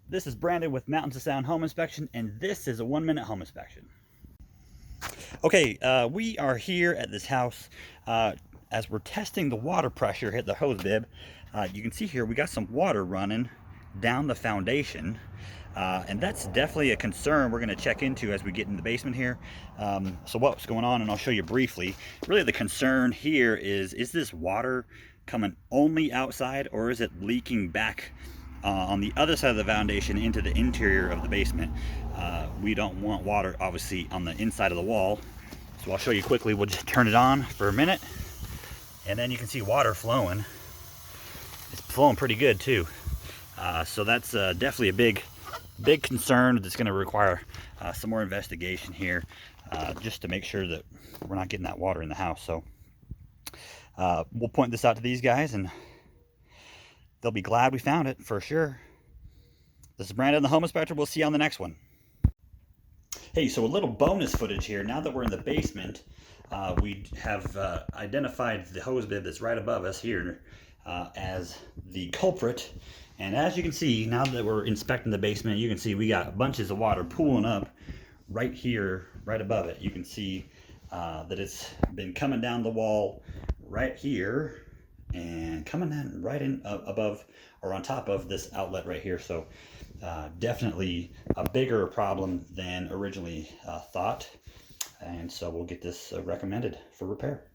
This is Brandon with Mountains of Sound Home Inspection, and this is a 1-minute home inspection. Okay, we are here at this house as we're testing the water pressure at the hose bib. You can see here we got some water running down the foundation, and that's definitely a concern we're going to check into as we get in the basement here. So what's going on, and I'll show you briefly. Really the concern here is this water coming only outside, or is it leaking back on the other side of the foundation into the interior of the basement? We don't want water obviously on the inside of the wall, so I'll show you quickly. We'll just turn it on for a minute, and then you can see water flowing. It's flowing pretty good too. So that's definitely a big concern that's going to require some more investigation here, just to make sure that we're not getting that water in the house. So we'll point this out to these guys, and they'll be glad we found it for sure. This is Brandon, the Home Inspector. We'll see you on the next one. Hey, so a little bonus footage here. Now that we're in the basement, we have identified the hose bib that's right above us here as the culprit. And as you can see, now that we're inspecting the basement, you can see we got bunches of water pooling up right here, right above it. You can see that it's been coming down the wall right here and coming in right in above or on top of this outlet right here. So definitely a bigger problem than originally thought, and so we'll get this recommended for repair.